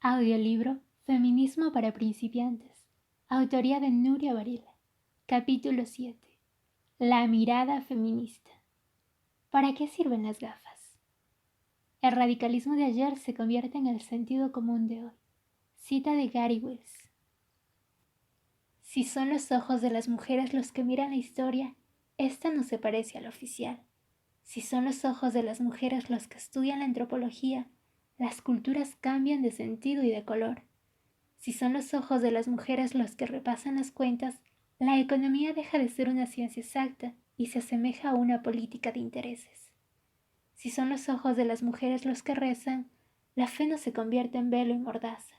Audiolibro Feminismo para principiantes. Autoría de Nuria Varela. Capítulo 7. La mirada feminista. ¿Para qué sirven las gafas? El radicalismo de ayer se convierte en el sentido común de hoy. Cita de Gary Wills. Si son los ojos de las mujeres los que miran la historia, esta no se parece a la oficial. Si son los ojos de las mujeres los que estudian la antropología, las culturas cambian de sentido y de color. Si son los ojos de las mujeres los que repasan las cuentas, la economía deja de ser una ciencia exacta y se asemeja a una política de intereses. Si son los ojos de las mujeres los que rezan, la fe no se convierte en velo y mordaza.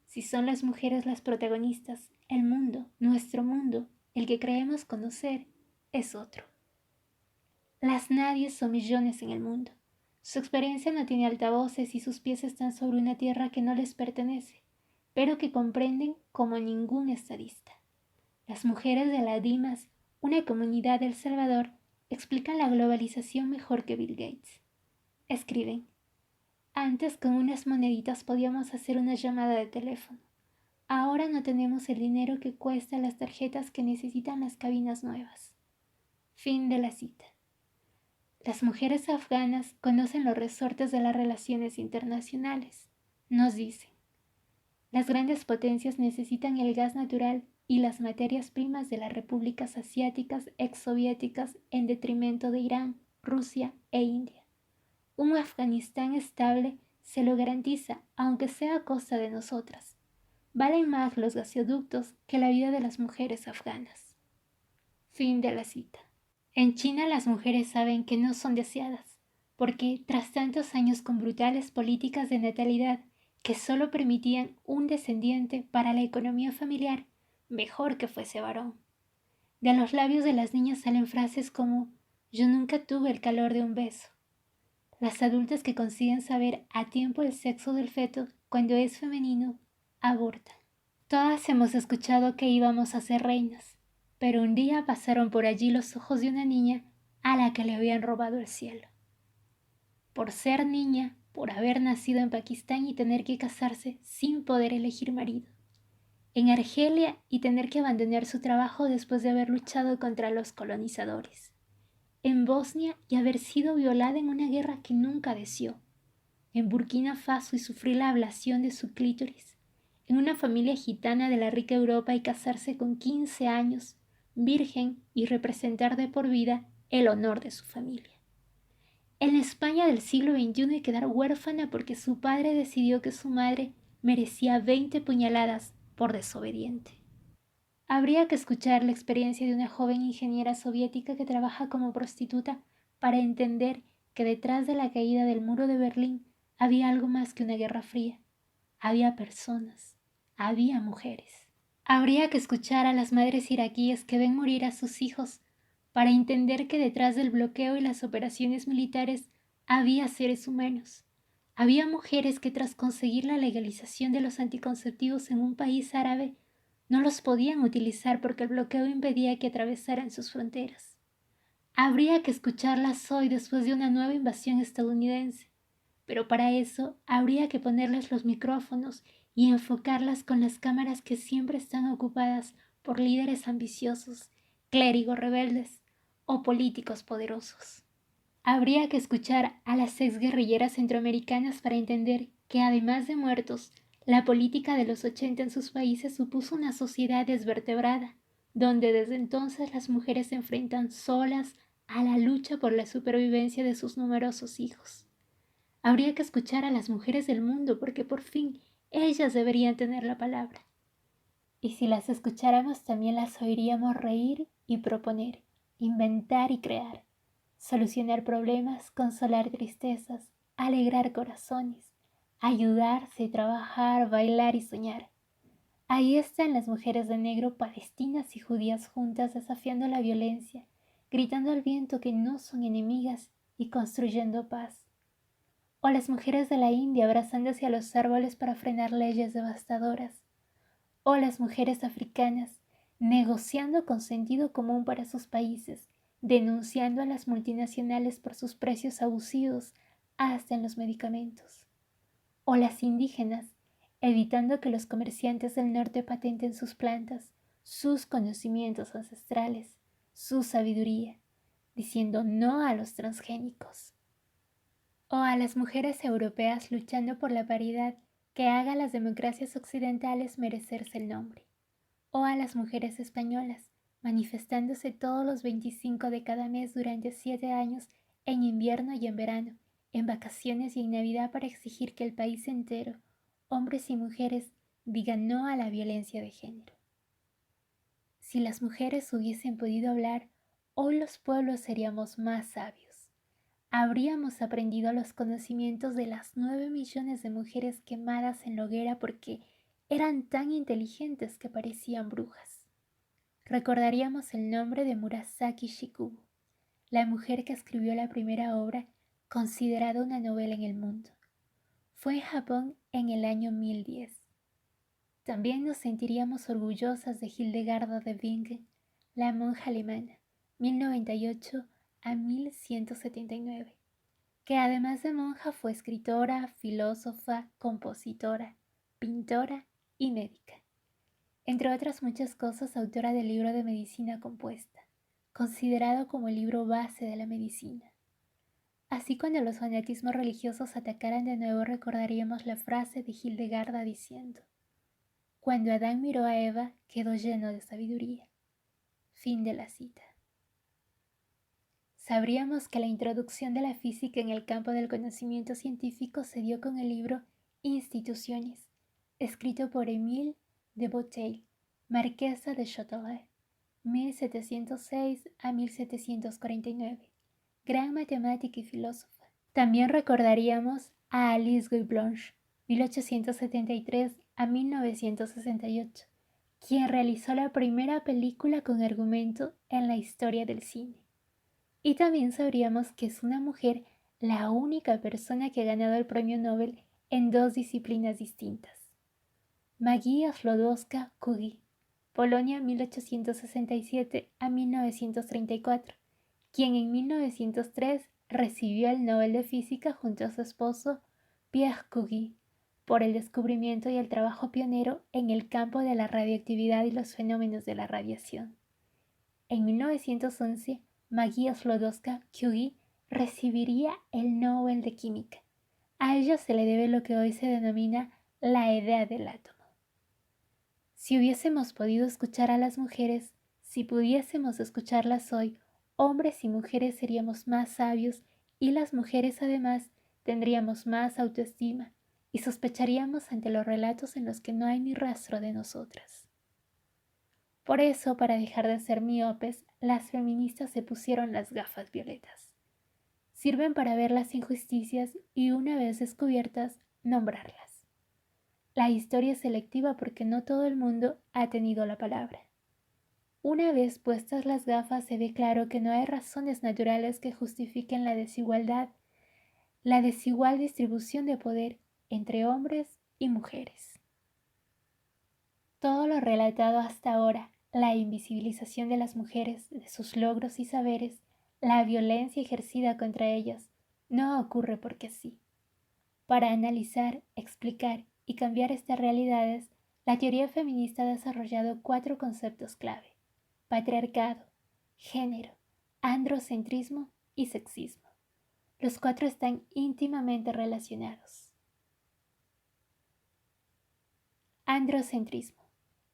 Si son las mujeres las protagonistas, el mundo, nuestro mundo, el que creemos conocer, es otro. Las nadies son millones en el mundo. Su experiencia no tiene altavoces y sus pies están sobre una tierra que no les pertenece, pero que comprenden como ningún estadista. Las mujeres de la DIMAS, una comunidad de El Salvador, explican la globalización mejor que Bill Gates. Escriben: antes con unas moneditas podíamos hacer una llamada de teléfono. Ahora no tenemos el dinero que cuesta las tarjetas que necesitan las cabinas nuevas. Fin de la cita. Las mujeres afganas conocen los resortes de las relaciones internacionales. Nos dicen: las grandes potencias necesitan el gas natural y las materias primas de las repúblicas asiáticas exsoviéticas en detrimento de Irán, Rusia e India. Un Afganistán estable se lo garantiza, aunque sea a costa de nosotras. Valen más los gasoductos que la vida de las mujeres afganas. Fin de la cita. En China las mujeres saben que no son deseadas, porque tras tantos años con brutales políticas de natalidad que solo permitían un descendiente para la economía familiar, mejor que fuese varón. De los labios de las niñas salen frases como: yo nunca tuve el calor de un beso. Las adultas que consiguen saber a tiempo el sexo del feto cuando es femenino, abortan. Todas hemos escuchado que íbamos a ser reinas, pero un día pasaron por allí los ojos de una niña a la que le habían robado el cielo. Por ser niña, por haber nacido en Pakistán y tener que casarse sin poder elegir marido. En Argelia y tener que abandonar su trabajo después de haber luchado contra los colonizadores. En Bosnia y haber sido violada en una guerra que nunca deseó. En Burkina Faso y sufrir la ablación de su clítoris. En una familia gitana de la rica Europa y casarse con 15 años, virgen, y representar de por vida el honor de su familia. En la España del siglo XXI y quedar huérfana porque su padre decidió que su madre merecía 20 puñaladas por desobediente. Habría que escuchar la experiencia de una joven ingeniera soviética que trabaja como prostituta para entender que detrás de la caída del muro de Berlín había algo más que una guerra fría. Había personas, había mujeres. Habría que escuchar a las madres iraquíes que ven morir a sus hijos para entender que detrás del bloqueo y las operaciones militares había seres humanos. Había mujeres que tras conseguir la legalización de los anticonceptivos en un país árabe no los podían utilizar porque el bloqueo impedía que atravesaran sus fronteras. Habría que escucharlas hoy después de una nueva invasión estadounidense, pero para eso habría que ponerles los micrófonos y enfocarlas con las cámaras que siempre están ocupadas por líderes ambiciosos, clérigos rebeldes o políticos poderosos. Habría que escuchar a las exguerrilleras centroamericanas para entender que además de muertos, la política de los 80 en sus países supuso una sociedad desvertebrada, donde desde entonces las mujeres se enfrentan solas a la lucha por la supervivencia de sus numerosos hijos. Habría que escuchar a las mujeres del mundo porque por fin ellas deberían tener la palabra. Y si las escucháramos también las oiríamos reír y proponer, inventar y crear, solucionar problemas, consolar tristezas, alegrar corazones, ayudarse, trabajar, bailar y soñar. Ahí están las mujeres de negro palestinas y judías juntas desafiando la violencia, gritando al viento que no son enemigas y construyendo paz. O las mujeres de la India abrazándose a los árboles para frenar leyes devastadoras. O las mujeres africanas negociando con sentido común para sus países, denunciando a las multinacionales por sus precios abusivos hasta en los medicamentos. O las indígenas evitando que los comerciantes del norte patenten sus plantas, sus conocimientos ancestrales, su sabiduría, diciendo no a los transgénicos. O a las mujeres europeas luchando por la paridad que haga a las democracias occidentales merecerse el nombre. O a las mujeres españolas, manifestándose todos los 25 de cada mes durante 7 años, en invierno y en verano, en vacaciones y en Navidad, para exigir que el país entero, hombres y mujeres, digan no a la violencia de género. Si las mujeres hubiesen podido hablar, hoy los pueblos seríamos más sabios. Habríamos aprendido los conocimientos de las 9 millones de mujeres quemadas en la hoguera porque eran tan inteligentes que parecían brujas. Recordaríamos el nombre de Murasaki Shikubu, la mujer que escribió la primera obra considerada una novela en el mundo. Fue en Japón en el año 1010. También nos sentiríamos orgullosas de Hildegarda de Bingen, la monja alemana, 1098 a 1179, que además de monja fue escritora, filósofa, compositora, pintora y médica. Entre otras muchas cosas, autora del libro de medicina compuesta, considerado como el libro base de la medicina. Así, cuando los fanatismos religiosos atacaran de nuevo, recordaríamos la frase de Hildegarda diciendo: cuando Adán miró a Eva, quedó lleno de sabiduría. Fin de la cita. Sabríamos que la introducción de la física en el campo del conocimiento científico se dio con el libro Instituciones, escrito por Émile de Boteuil, marquesa de Châtelet, 1706 a 1749, gran matemática y filósofa. También recordaríamos a Alice Guy Blanche, 1873 a 1968, quien realizó la primera película con argumento en la historia del cine. Y también sabríamos que es una mujer la única persona que ha ganado el premio Nobel en 2 disciplinas distintas. Magia Sklodowska-Curie, Polonia, 1867 a 1934, quien en 1903 recibió el Nobel de Física junto a su esposo Pierre Curie por el descubrimiento y el trabajo pionero en el campo de la radioactividad y los fenómenos de la radiación. En 1911, Magia Sklodowska-Curie recibiría el Nobel de Química. A ella se le debe lo que hoy se denomina la idea del átomo. Si hubiésemos podido escuchar a las mujeres, si pudiésemos escucharlas hoy, hombres y mujeres seríamos más sabios, y las mujeres además tendríamos más autoestima y sospecharíamos ante los relatos en los que no hay ni rastro de nosotras. Por eso, para dejar de ser miopes, las feministas se pusieron las gafas violetas. Sirven para ver las injusticias y, una vez descubiertas, nombrarlas. La historia es selectiva porque no todo el mundo ha tenido la palabra. Una vez puestas las gafas, se ve claro que no hay razones naturales que justifiquen la desigualdad, la desigual distribución de poder entre hombres y mujeres. Todo lo relatado hasta ahora, la invisibilización de las mujeres, de sus logros y saberes, la violencia ejercida contra ellas, no ocurre porque sí. Para analizar, explicar y cambiar estas realidades, la teoría feminista ha desarrollado 4 conceptos clave: patriarcado, género, androcentrismo y sexismo. Los 4 están íntimamente relacionados. Androcentrismo: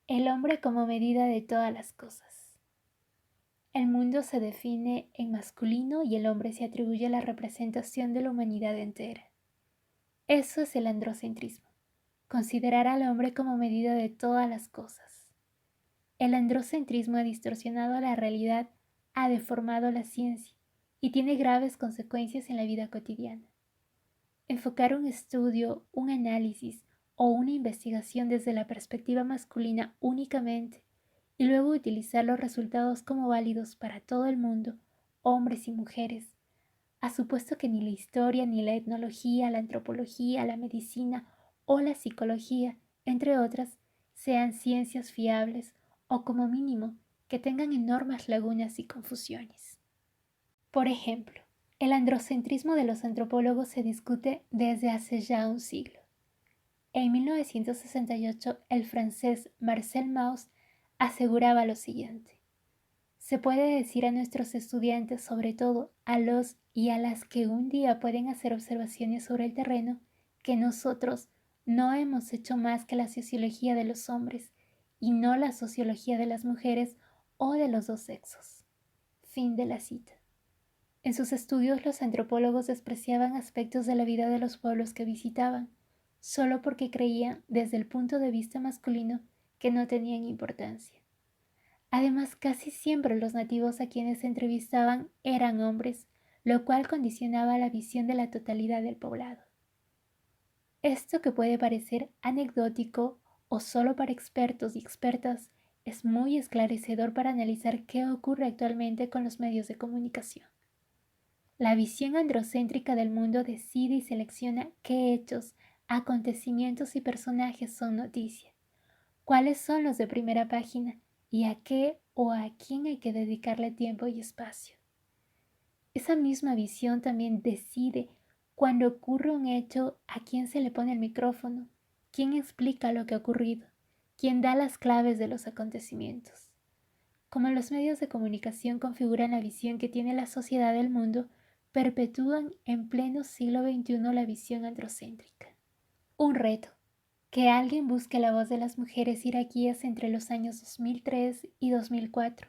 el hombre como medida de todas las cosas. El mundo se define en masculino y el hombre se atribuye la representación de la humanidad entera. Eso es el androcentrismo: considerar al hombre como medida de todas las cosas. El androcentrismo ha distorsionado la realidad, ha deformado la ciencia y tiene graves consecuencias en la vida cotidiana. Enfocar un estudio, un análisis o una investigación desde la perspectiva masculina únicamente y luego utilizar los resultados como válidos para todo el mundo, hombres y mujeres, ha supuesto que ni la historia, ni la etnología, la antropología, la medicina o la psicología, entre otras, sean ciencias fiables o, como mínimo, que tengan enormes lagunas y confusiones. Por ejemplo, el androcentrismo de los antropólogos se discute desde hace ya un siglo. En 1968, el francés Marcel Mauss aseguraba lo siguiente: se puede decir a nuestros estudiantes, sobre todo a los y a las que un día pueden hacer observaciones sobre el terreno, que nosotros no hemos hecho más que la sociología de los hombres y no la sociología de las mujeres o de los dos sexos. Fin de la cita. En sus estudios, los antropólogos despreciaban aspectos de la vida de los pueblos que visitaban, solo porque creían, desde el punto de vista masculino, que no tenían importancia. Además, casi siempre los nativos a quienes se entrevistaban eran hombres, lo cual condicionaba la visión de la totalidad del poblado. Esto, que puede parecer anecdótico o solo para expertos y expertas, es muy esclarecedor para analizar qué ocurre actualmente con los medios de comunicación. La visión androcéntrica del mundo decide y selecciona qué hechos, acontecimientos y personajes son noticia, cuáles son los de primera página y a qué o a quién hay que dedicarle tiempo y espacio. Esa misma visión también decide cuando ocurre un hecho a quién se le pone el micrófono, quién explica lo que ha ocurrido, quién da las claves de los acontecimientos. Como los medios de comunicación configuran la visión que tiene la sociedad del mundo, perpetúan en pleno siglo XXI la visión androcéntrica. Un reto: que alguien busque la voz de las mujeres iraquíes entre los años 2003 y 2004,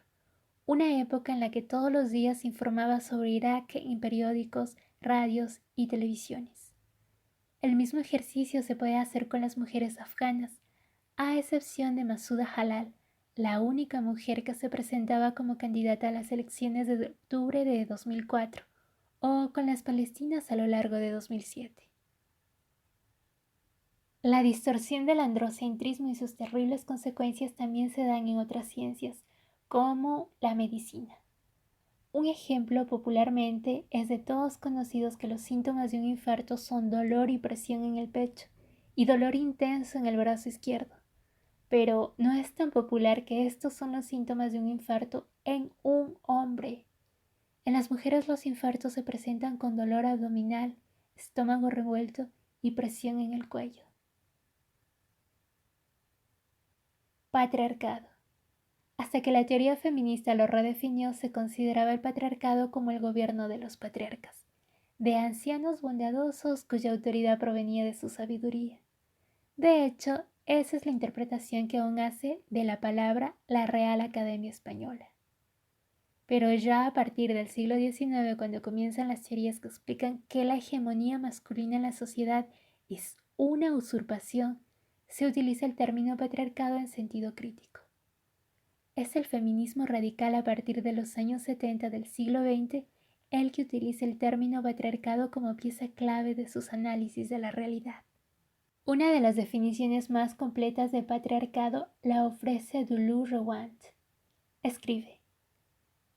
una época en la que todos los días se informaba sobre Irak en periódicos, radios y televisiones. El mismo ejercicio se puede hacer con las mujeres afganas, a excepción de Masuda Halal, la única mujer que se presentaba como candidata a las elecciones de octubre de 2004, o con las palestinas a lo largo de 2007. La distorsión del androcentrismo y sus terribles consecuencias también se dan en otras ciencias, como la medicina. Un ejemplo popularmente es de todos conocidos que los síntomas de un infarto son dolor y presión en el pecho y dolor intenso en el brazo izquierdo. Pero no es tan popular que estos son los síntomas de un infarto en un hombre. En las mujeres los infartos se presentan con dolor abdominal, estómago revuelto y presión en el cuello. Patriarcado. Hasta que la teoría feminista lo redefinió, se consideraba el patriarcado como el gobierno de los patriarcas, de ancianos bondadosos cuya autoridad provenía de su sabiduría. De hecho, esa es la interpretación que aún hace de la palabra la Real Academia Española. Pero ya a partir del siglo XIX, cuando comienzan las teorías que explican que la hegemonía masculina en la sociedad es una usurpación, se utiliza el término patriarcado en sentido crítico. Es el feminismo radical a partir de los años 70 del siglo XX el que utiliza el término patriarcado como pieza clave de sus análisis de la realidad. Una de las definiciones más completas de patriarcado la ofrece Dulu Rewand. Escribe: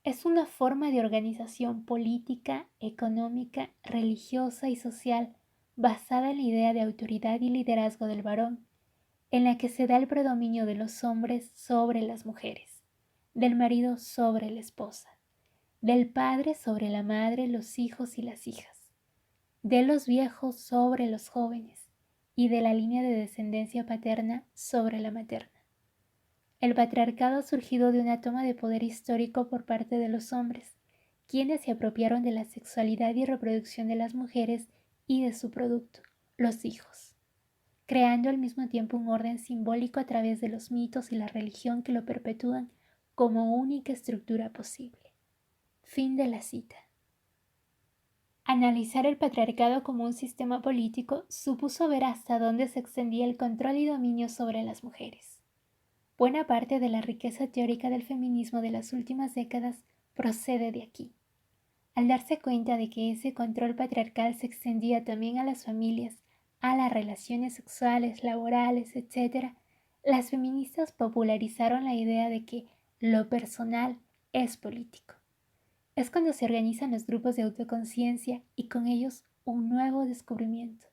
es una forma de organización política, económica, religiosa y social basada en la idea de autoridad y liderazgo del varón, en la que se da el predominio de los hombres sobre las mujeres, del marido sobre la esposa, del padre sobre la madre, los hijos y las hijas, de los viejos sobre los jóvenes y de la línea de descendencia paterna sobre la materna. El patriarcado ha surgido de una toma de poder histórico por parte de los hombres, quienes se apropiaron de la sexualidad y reproducción de las mujeres y de su producto, los hijos, creando al mismo tiempo un orden simbólico a través de los mitos y la religión que lo perpetúan como única estructura posible. Fin de la cita. Analizar el patriarcado como un sistema político supuso ver hasta dónde se extendía el control y dominio sobre las mujeres. Buena parte de la riqueza teórica del feminismo de las últimas décadas procede de aquí. Al darse cuenta de que ese control patriarcal se extendía también a las familias, a las relaciones sexuales, laborales, etc., las feministas popularizaron la idea de que lo personal es político. Es cuando se organizan los grupos de autoconciencia y con ellos un nuevo descubrimiento.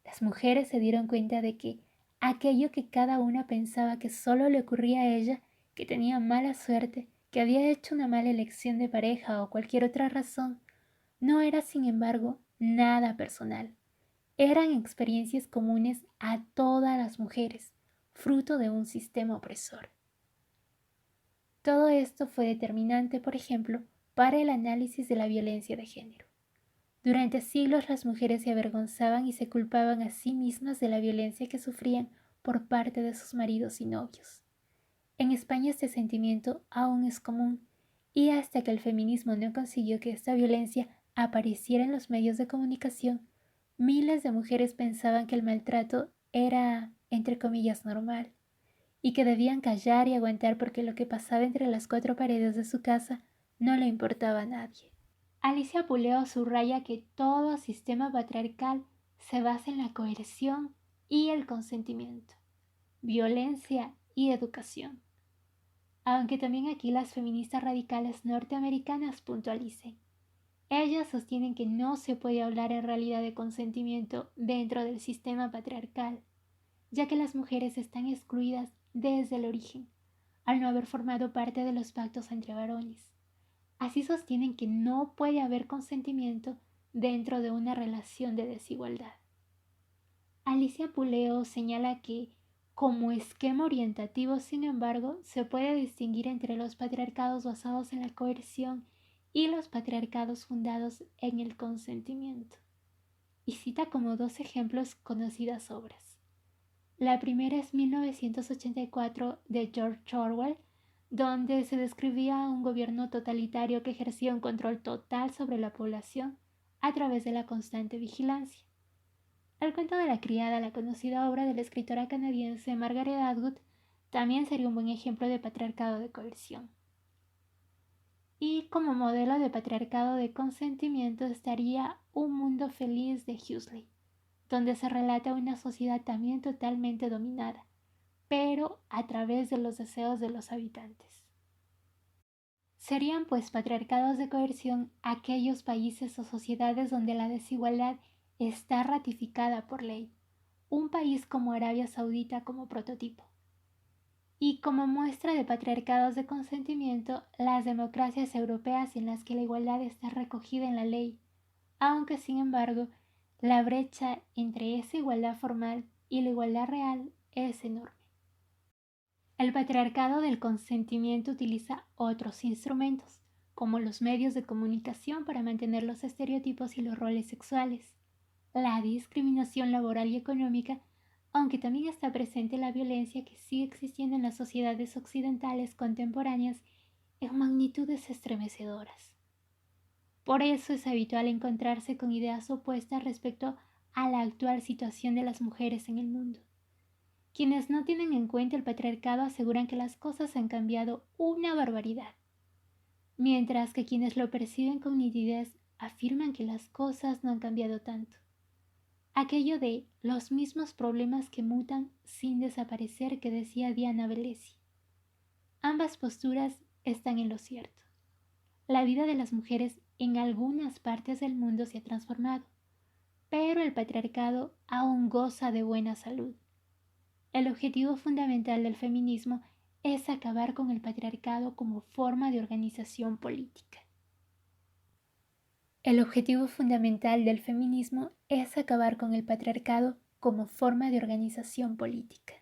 Las mujeres se dieron cuenta de que aquello que cada una pensaba que solo le ocurría a ella, que tenía mala suerte, que había hecho una mala elección de pareja o cualquier otra razón, no era, sin embargo, nada personal. eran experiencias comunes a todas las mujeres, fruto de un sistema opresor. Todo esto fue determinante, por ejemplo, para el análisis de la violencia de género. Durante siglos las mujeres se avergonzaban y se culpaban a sí mismas de la violencia que sufrían por parte de sus maridos y novios. En España este sentimiento aún es común, y hasta que el feminismo no consiguió que esta violencia apareciera en los medios de comunicación, miles de mujeres pensaban que el maltrato era, entre comillas, normal, y que debían callar y aguantar porque lo que pasaba entre las cuatro paredes de su casa no le importaba a nadie. Alicia Puleo subraya que todo sistema patriarcal se basa en la coerción y el consentimiento, violencia y educación. Aunque también aquí las feministas radicales norteamericanas puntualicen. Ellas sostienen que no se puede hablar en realidad de consentimiento dentro del sistema patriarcal, ya que las mujeres están excluidas desde el origen, al no haber formado parte de los pactos entre varones. Así sostienen que no puede haber consentimiento dentro de una relación de desigualdad. Alicia Puleo señala que, como esquema orientativo, sin embargo, se puede distinguir entre los patriarcados basados en la coerción y los patriarcados fundados en el consentimiento. Y cita como dos ejemplos conocidas obras. La primera es 1984 de George Orwell, donde se describía un gobierno totalitario que ejercía un control total sobre la población a través de la constante vigilancia. El cuento de la criada, la conocida obra de la escritora canadiense Margaret Atwood, también sería un buen ejemplo de patriarcado de coerción. Y como modelo de patriarcado de consentimiento estaría Un mundo feliz de Huxley, donde se relata una sociedad también totalmente dominada, pero a través de los deseos de los habitantes. Serían pues patriarcados de coerción aquellos países o sociedades donde la desigualdad está ratificada por ley, un país como Arabia Saudita como prototipo. Y como muestra de patriarcados de consentimiento, las democracias europeas en las que la igualdad está recogida en la ley, aunque sin embargo la brecha entre esa igualdad formal y la igualdad real es enorme. El patriarcado del consentimiento utiliza otros instrumentos, como los medios de comunicación para mantener los estereotipos y los roles sexuales, la discriminación laboral y económica, aunque también está presente la violencia que sigue existiendo en las sociedades occidentales contemporáneas en magnitudes estremecedoras. Por eso es habitual encontrarse con ideas opuestas respecto a la actual situación de las mujeres en el mundo. Quienes no tienen en cuenta el patriarcado aseguran que las cosas han cambiado una barbaridad, mientras que quienes lo perciben con nitidez afirman que las cosas no han cambiado tanto. Aquello de los mismos problemas que mutan sin desaparecer que decía Diana Velesi. Ambas posturas están en lo cierto. La vida de las mujeres en algunas partes del mundo se ha transformado, pero el patriarcado aún goza de buena salud. El objetivo fundamental del feminismo es acabar con el patriarcado como forma de organización política. El objetivo fundamental del feminismo es acabar con el patriarcado como forma de organización política.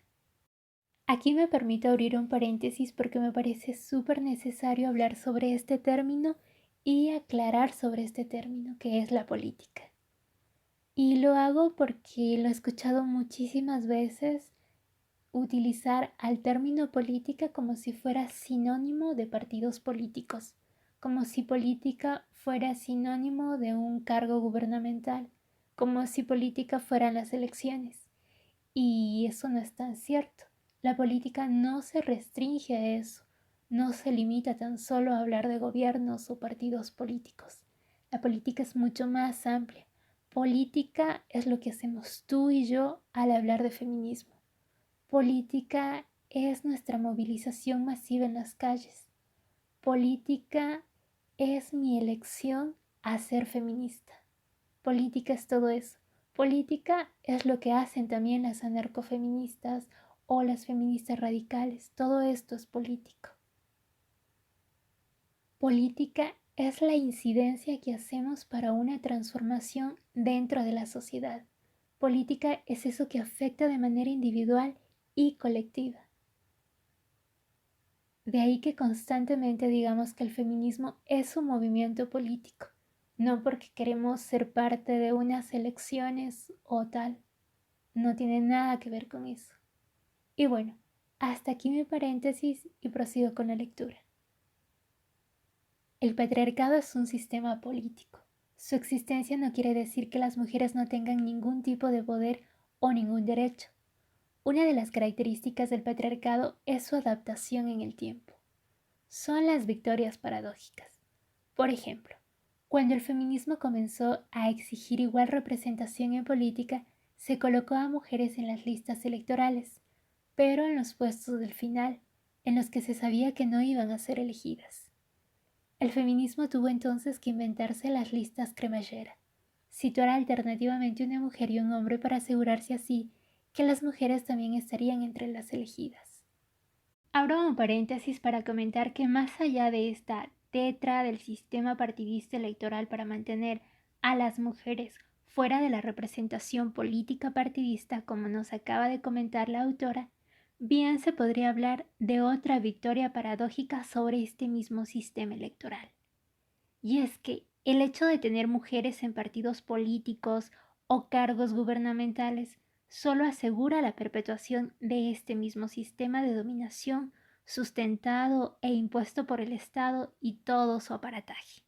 Aquí me permito abrir un paréntesis porque me parece súper necesario hablar sobre este término y aclarar sobre este término que es la política. Y lo hago porque lo he escuchado muchísimas veces utilizar al término política como si fuera sinónimo de partidos políticos, como si política fuera sinónimo de un cargo gubernamental, como si política fueran las elecciones. Y eso no es tan cierto. La política no se restringe a eso, no se limita tan solo a hablar de gobiernos o partidos políticos. La política es mucho más amplia. Política es lo que hacemos tú y yo al hablar de feminismo. Política es nuestra movilización masiva en las calles. Política es mi elección a ser feminista. Política es todo eso. Política es lo que hacen también las anarcofeministas o las feministas radicales. Todo esto es político. Política es la incidencia que hacemos para una transformación dentro de la sociedad. política es eso que afecta de manera individual y colectiva. De ahí que constantemente digamos que el feminismo es un movimiento político, no porque queremos ser parte de unas elecciones o tal. No tiene nada que ver con eso. Y bueno, hasta aquí mi paréntesis y prosigo con la lectura. El patriarcado es un sistema político. Su existencia no quiere decir que las mujeres no tengan ningún tipo de poder o ningún derecho. Una de las características del patriarcado es su adaptación en el tiempo. Son las victorias paradójicas. Por ejemplo, cuando el feminismo comenzó a exigir igual representación en política, se colocó a mujeres en las listas electorales, pero en los puestos del final, en los que se sabía que no iban a ser elegidas. El feminismo tuvo entonces que inventarse las listas cremallera, situar alternativamente una mujer y un hombre para asegurarse así que las mujeres también estarían entre las elegidas. Abro un paréntesis para comentar que más allá de esta tetra del sistema partidista electoral para mantener a las mujeres fuera de la representación política partidista, como nos acaba de comentar la autora, bien se podría hablar de otra victoria paradójica sobre este mismo sistema electoral. Y es que el hecho de tener mujeres en partidos políticos o cargos gubernamentales solo asegura la perpetuación de este mismo sistema de dominación sustentado e impuesto por el Estado y todo su aparataje.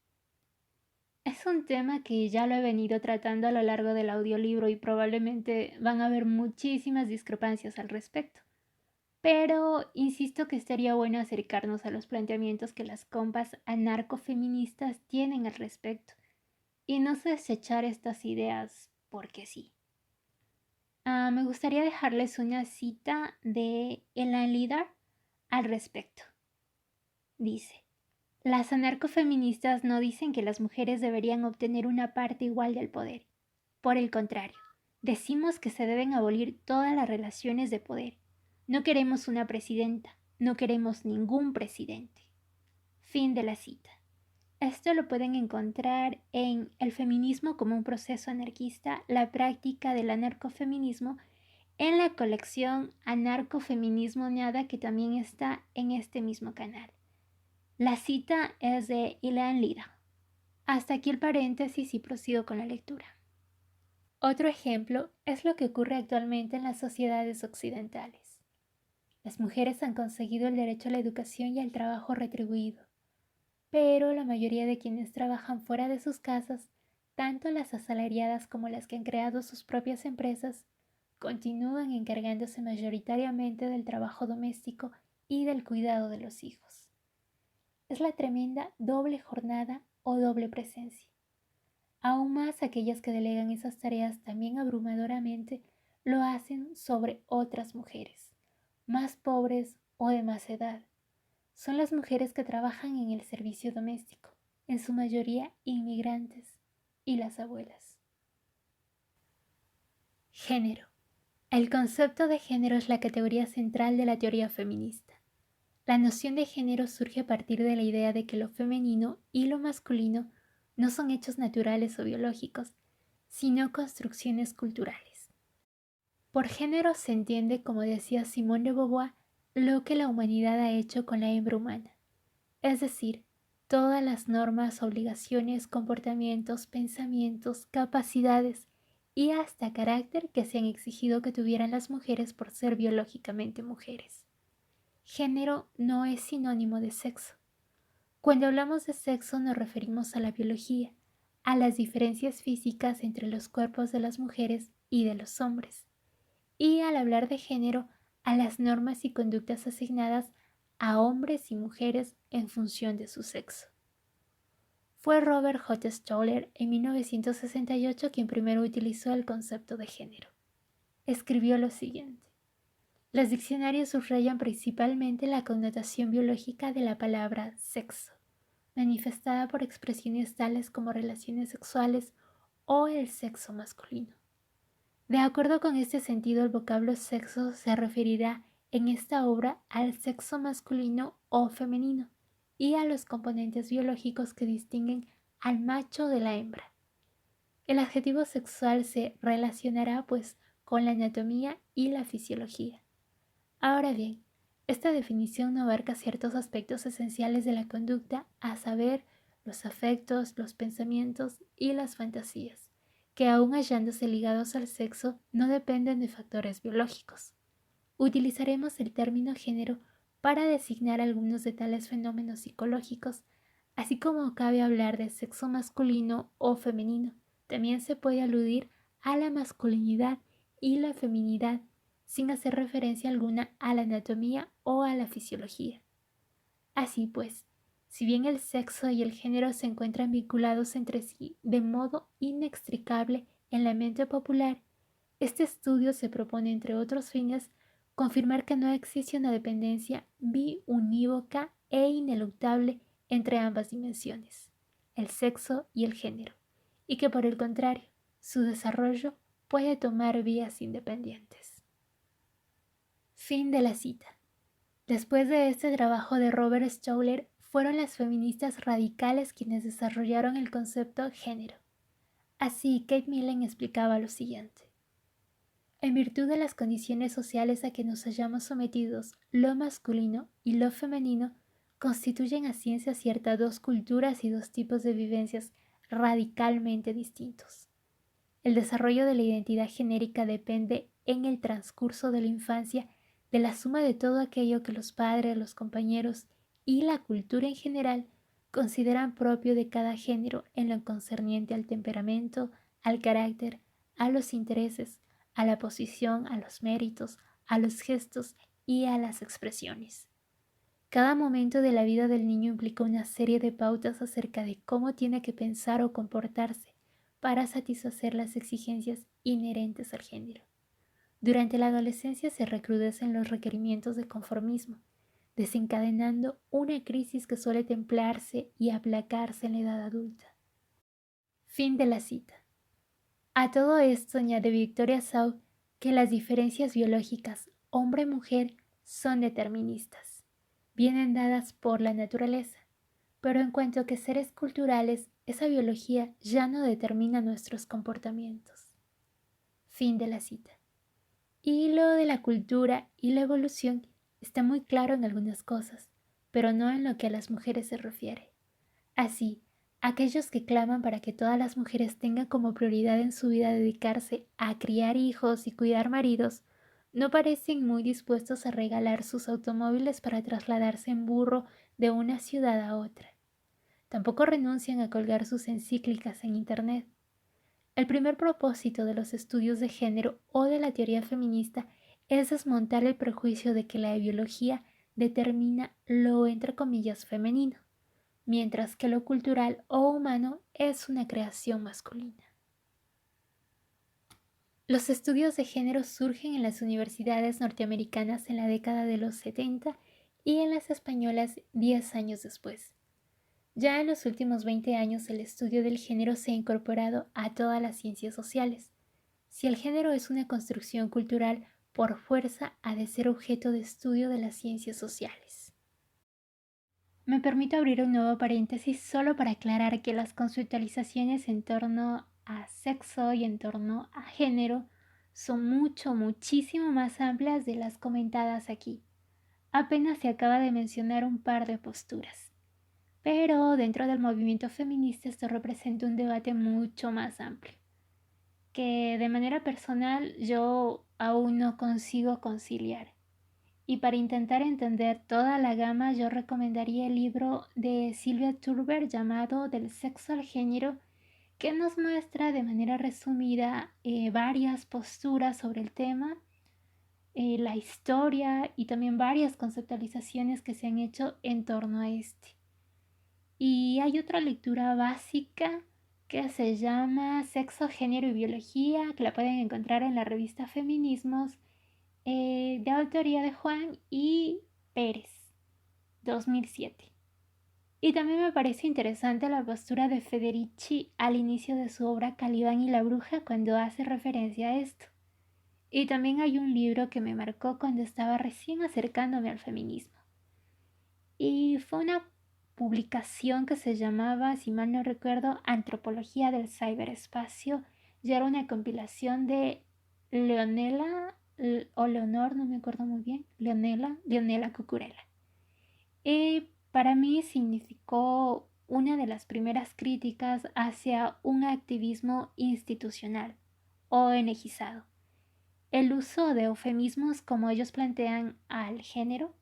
Es un tema que ya lo he venido tratando a lo largo del audiolibro y probablemente van a haber muchísimas discrepancias al respecto. Pero insisto que estaría bueno acercarnos a los planteamientos que las compas anarcofeministas tienen al respecto y no desechar estas ideas porque sí. Me gustaría dejarles una cita de Ellen Leader al respecto. Dice: las anarcofeministas no dicen que las mujeres deberían obtener una parte igual del poder. Por el contrario, decimos que se deben abolir todas las relaciones de poder. No queremos una presidenta, no queremos ningún presidente. Fin de la cita. Esto lo pueden encontrar en El feminismo como un proceso anarquista, la práctica del anarcofeminismo, en la colección Anarcofeminismo Nada, que también está en este mismo canal. La cita es de Ellen Leader. Hasta aquí el paréntesis y prosigo con la lectura. Otro ejemplo es lo que ocurre actualmente en las sociedades occidentales. Las mujeres han conseguido el derecho a la educación y al trabajo retribuido, pero la mayoría de quienes trabajan fuera de sus casas, tanto las asalariadas como las que han creado sus propias empresas, continúan encargándose mayoritariamente del trabajo doméstico y del cuidado de los hijos. Es la tremenda doble jornada o doble presencia. Aún más aquellas que delegan esas tareas también abrumadoramente lo hacen sobre otras mujeres, más pobres o de más edad. Son las mujeres que trabajan en el servicio doméstico, en su mayoría inmigrantes, y las abuelas. Género. El concepto de género es la categoría central de la teoría feminista. La noción de género surge a partir de la idea de que lo femenino y lo masculino no son hechos naturales o biológicos, sino construcciones culturales. Por género se entiende, como decía Simone de Beauvoir, lo que la humanidad ha hecho con la hembra humana, es decir, todas las normas, obligaciones, comportamientos, pensamientos, capacidades y hasta carácter que se han exigido que tuvieran las mujeres por ser biológicamente mujeres. Género no es sinónimo de sexo. Cuando hablamos de sexo nos referimos a la biología, a las diferencias físicas entre los cuerpos de las mujeres y de los hombres, y al hablar de género, a las normas y conductas asignadas a hombres y mujeres en función de su sexo. Fue Robert J. Stoller en 1968 quien primero utilizó el concepto de género. Escribió lo siguiente: los diccionarios subrayan principalmente la connotación biológica de la palabra sexo, manifestada por expresiones tales como relaciones sexuales o el sexo masculino. De acuerdo con este sentido, el vocablo sexo se referirá en esta obra al sexo masculino o femenino y a los componentes biológicos que distinguen al macho de la hembra. El adjetivo sexual se relacionará pues con la anatomía y la fisiología. Ahora bien, esta definición no abarca ciertos aspectos esenciales de la conducta, a saber, los afectos, los pensamientos y las fantasías, que aun hallándose ligados al sexo no dependen de factores biológicos. Utilizaremos el término género para designar algunos de tales fenómenos psicológicos, así como cabe hablar de sexo masculino o femenino. También se puede aludir a la masculinidad y la feminidad, sin hacer referencia alguna a la anatomía o a la fisiología. Así pues, si bien el sexo y el género se encuentran vinculados entre sí de modo inextricable en la mente popular, este estudio se propone, entre otros fines, confirmar que no existe una dependencia biunívoca e ineluctable entre ambas dimensiones, el sexo y el género, y que por el contrario, su desarrollo puede tomar vías independientes. Fin de la cita. Después de este trabajo de Robert Stowler, fueron las feministas radicales quienes desarrollaron el concepto género. Así, Kate Millen explicaba lo siguiente. En virtud de las condiciones sociales a que nos hayamos sometidos, lo masculino y lo femenino constituyen a ciencia cierta dos culturas y dos tipos de vivencias radicalmente distintos. El desarrollo de la identidad genérica depende en el transcurso de la infancia de la suma de todo aquello que los padres, los compañeros y la cultura en general consideran propio de cada género en lo concerniente al temperamento, al carácter, a los intereses, a la posición, a los méritos, a los gestos y a las expresiones. Cada momento de la vida del niño implica una serie de pautas acerca de cómo tiene que pensar o comportarse para satisfacer las exigencias inherentes al género. Durante la adolescencia se recrudecen los requerimientos de conformismo, desencadenando una crisis que suele templarse y aplacarse en la edad adulta. Fin de la cita. A todo esto añade Victoria Sau que las diferencias biológicas hombre-mujer son deterministas, vienen dadas por la naturaleza, pero en cuanto que seres culturales, esa biología ya no determina nuestros comportamientos. Fin de la cita. Y lo de la cultura y la evolución está muy claro en algunas cosas, pero no en lo que a las mujeres se refiere. Así, aquellos que claman para que todas las mujeres tengan como prioridad en su vida dedicarse a criar hijos y cuidar maridos, no parecen muy dispuestos a regalar sus automóviles para trasladarse en burro de una ciudad a otra. Tampoco renuncian a colgar sus encíclicas en Internet. El primer propósito de los estudios de género o de la teoría feminista es desmontar el prejuicio de que la biología determina lo entre comillas femenino, mientras que lo cultural o humano es una creación masculina. Los estudios de género surgen en las universidades norteamericanas en la década de los 70 y en las españolas 10 años después. Ya en los últimos 20 años el estudio del género se ha incorporado a todas las ciencias sociales. Si el género es una construcción cultural, por fuerza ha de ser objeto de estudio de las ciencias sociales. Me permito abrir un nuevo paréntesis solo para aclarar que las conceptualizaciones en torno a sexo y en torno a género son muchísimo más amplias de las comentadas aquí. Apenas se acaba de mencionar un par de posturas. Pero dentro del movimiento feminista esto representa un debate mucho más amplio, que de manera personal yo aún no consigo conciliar. Y para intentar entender toda la gama, yo recomendaría el libro de Sylvia Turber llamado Del sexo al género, que nos muestra de manera resumida varias posturas sobre el tema, la historia y también varias conceptualizaciones que se han hecho en torno a este. Y hay otra lectura básica que se llama Sexo, Género y Biología, que la pueden encontrar en la revista Feminismos, de autoría de Juan y Pérez, 2007. Y también me parece interesante la postura de Federici al inicio de su obra Calibán y la Bruja cuando hace referencia a esto. Y también hay un libro que me marcó cuando estaba recién acercándome al feminismo. Y fue una publicación que se llamaba, si mal no recuerdo, Antropología del Ciberespacio, y era una compilación de Leonela o Leonor, no me acuerdo muy bien, Leonela Cucurella. Y para mí significó una de las primeras críticas hacia un activismo institucional o ONGizado. El uso de eufemismos como ellos plantean al género,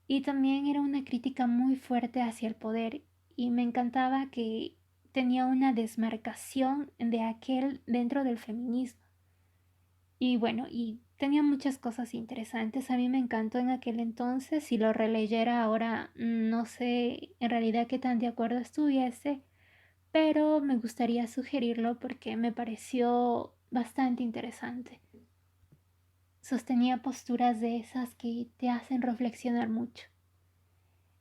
y también era una crítica muy fuerte hacia el poder, y me encantaba que tenía una desmarcación de aquel dentro del feminismo. Y bueno, y tenía muchas cosas interesantes. A mí me encantó en aquel entonces. Si lo releyera ahora, no sé en realidad qué tan de acuerdo estuviese, pero me gustaría sugerirlo porque me pareció bastante interesante. Sostenía posturas de esas que te hacen reflexionar mucho.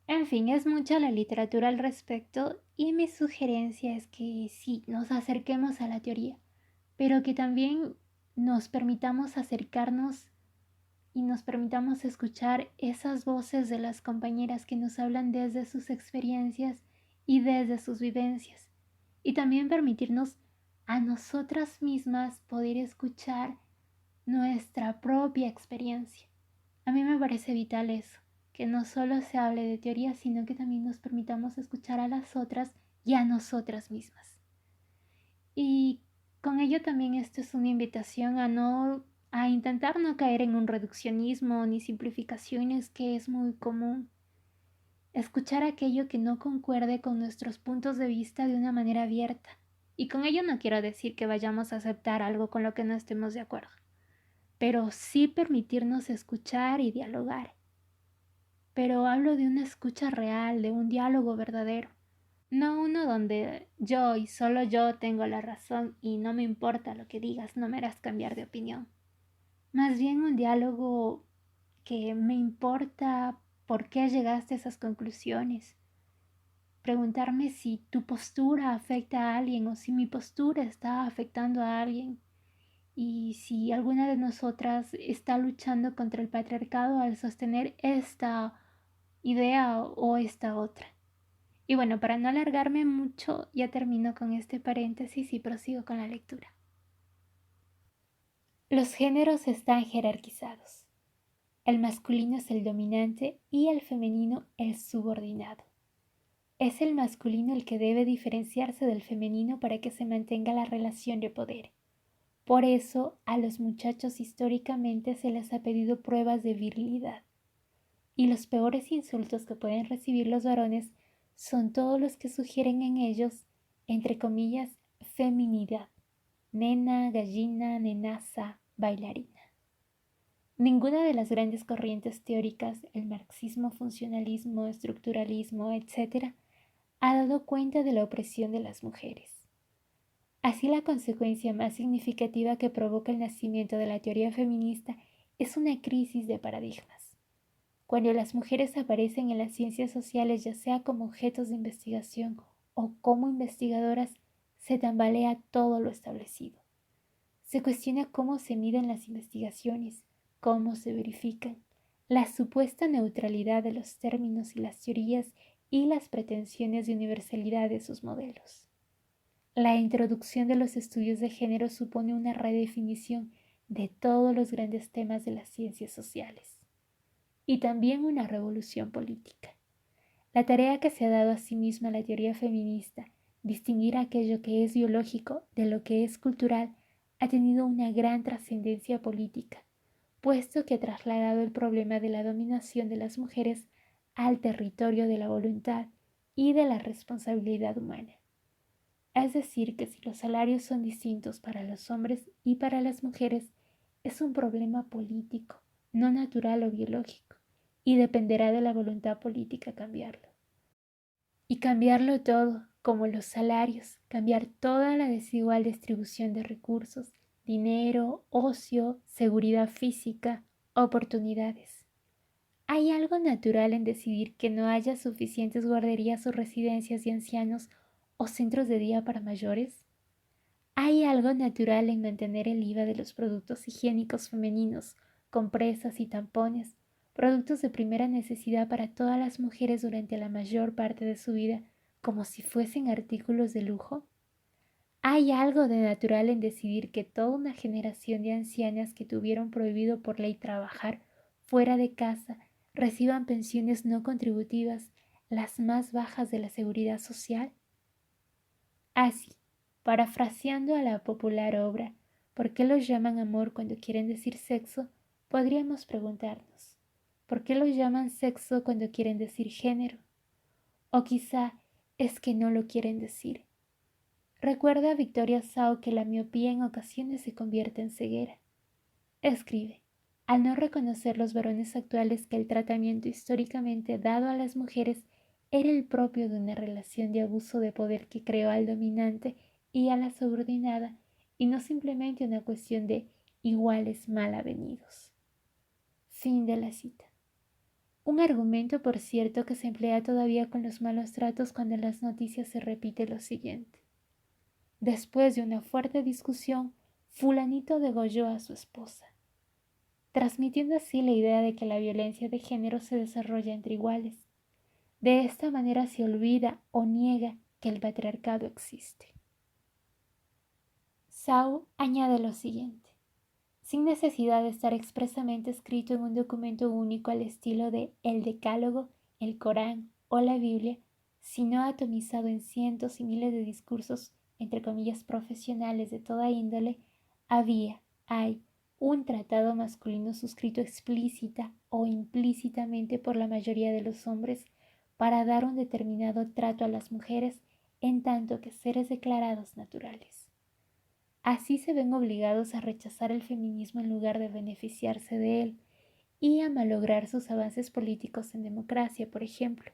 En fin, es mucha la literatura al respecto, y mi sugerencia es que sí, nos acerquemos a la teoría, pero que también nos permitamos acercarnos y nos permitamos escuchar esas voces de las compañeras que nos hablan desde sus experiencias y desde sus vivencias. Y también permitirnos a nosotras mismas poder escuchar nuestra propia experiencia. A mí me parece vital eso, que no solo se hable de teoría, sino que también nos permitamos escuchar a las otras y a nosotras mismas. Y con ello también esto es una invitación a intentar no caer en un reduccionismo ni simplificaciones que es muy común. Escuchar aquello que no concuerde con nuestros puntos de vista de una manera abierta. Y con ello no quiero decir que vayamos a aceptar algo con lo que no estemos de acuerdo, pero sí permitirnos escuchar y dialogar. Pero hablo de una escucha real, de un diálogo verdadero. No uno donde yo y solo yo tengo la razón y no me importa lo que digas, no me harás cambiar de opinión. Más bien un diálogo que me importa por qué llegaste a esas conclusiones. Preguntarme si tu postura afecta a alguien o si mi postura está afectando a alguien. Y si alguna de nosotras está luchando contra el patriarcado al sostener esta idea o esta otra. Y bueno, para no alargarme mucho, ya termino con este paréntesis y prosigo con la lectura. Los géneros están jerarquizados. El masculino es el dominante y el femenino el subordinado. Es el masculino el que debe diferenciarse del femenino para que se mantenga la relación de poder. Por eso a los muchachos históricamente se les ha pedido pruebas de virilidad. Y los peores insultos que pueden recibir los varones son todos los que sugieren en ellos, entre comillas, feminidad, nena, gallina, nenaza, bailarina. Ninguna de las grandes corrientes teóricas, el marxismo, funcionalismo, estructuralismo, etc., ha dado cuenta de la opresión de las mujeres. Así, la consecuencia más significativa que provoca el nacimiento de la teoría feminista es una crisis de paradigmas. Cuando las mujeres aparecen en las ciencias sociales, ya sea como objetos de investigación o como investigadoras, se tambalea todo lo establecido. Se cuestiona cómo se miden las investigaciones, cómo se verifican, la supuesta neutralidad de los términos y las teorías y las pretensiones de universalidad de sus modelos. La introducción de los estudios de género supone una redefinición de todos los grandes temas de las ciencias sociales y también una revolución política. La tarea que se ha dado a sí misma la teoría feminista, distinguir aquello que es biológico de lo que es cultural, ha tenido una gran trascendencia política, puesto que ha trasladado el problema de la dominación de las mujeres al territorio de la voluntad y de la responsabilidad humana. Es decir, que si los salarios son distintos para los hombres y para las mujeres, es un problema político, no natural o biológico, y dependerá de la voluntad política cambiarlo. Y cambiarlo todo, como los salarios, cambiar toda la desigual distribución de recursos, dinero, ocio, seguridad física, oportunidades. ¿Hay algo natural en decidir que no haya suficientes guarderías o residencias de ancianos o centros de día para mayores? ¿Hay algo natural en mantener el IVA de los productos higiénicos femeninos, compresas y tampones, productos de primera necesidad para todas las mujeres durante la mayor parte de su vida, como si fuesen artículos de lujo? Hay algo de natural en decidir que toda una generación de ancianas que tuvieron prohibido por ley trabajar fuera de casa reciban pensiones no contributivas, las más bajas de la seguridad social. Así, parafraseando a la popular obra ¿Por qué los llaman amor cuando quieren decir sexo?, podríamos preguntarnos ¿por qué los llaman sexo cuando quieren decir género? O quizá es que no lo quieren decir. Recuerda a Victoria Sau que la miopía en ocasiones se convierte en ceguera. Escribe, al no reconocer los varones actuales que el tratamiento históricamente dado a las mujeres era el propio de una relación de abuso de poder que creó al dominante y a la subordinada, y no simplemente una cuestión de iguales mal avenidos. Fin de la cita. Un argumento, por cierto, que se emplea todavía con los malos tratos cuando en las noticias se repite lo siguiente. Después de una fuerte discusión, fulanito degolló a su esposa, transmitiendo así la idea de que la violencia de género se desarrolla entre iguales. De esta manera se olvida o niega que el patriarcado existe. Sau añade lo siguiente, sin necesidad de estar expresamente escrito en un documento único al estilo de el Decálogo, el Corán o la Biblia, sino atomizado en cientos y miles de discursos entre comillas profesionales de toda índole, hay un tratado masculino suscrito explícita o implícitamente por la mayoría de los hombres para dar un determinado trato a las mujeres en tanto que seres declarados naturales. Así se ven obligados a rechazar el feminismo en lugar de beneficiarse de él y a malograr sus avances políticos en democracia, por ejemplo,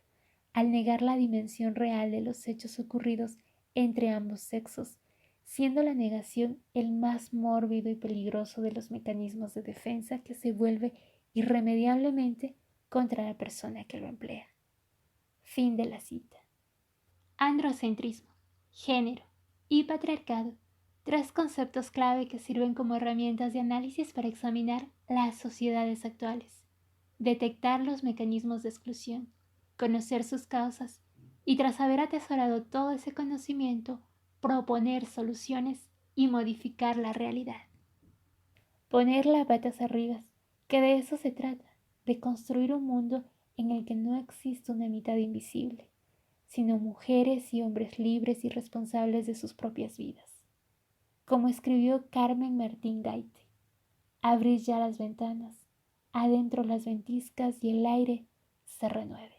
al negar la dimensión real de los hechos ocurridos entre ambos sexos, siendo la negación el más mórbido y peligroso de los mecanismos de defensa que se vuelve irremediablemente contra la persona que lo emplea. Fin de la cita. Androcentrismo, género y patriarcado, tres conceptos clave que sirven como herramientas de análisis para examinar las sociedades actuales, detectar los mecanismos de exclusión, conocer sus causas y tras haber atesorado todo ese conocimiento, proponer soluciones y modificar la realidad. Ponerla patas arriba, que de eso se trata, de construir un mundo en el que no existe una mitad invisible, sino mujeres y hombres libres y responsables de sus propias vidas. Como escribió Carmen Martín Gaite, abrid ya las ventanas, adentro las ventiscas y el aire se renueve.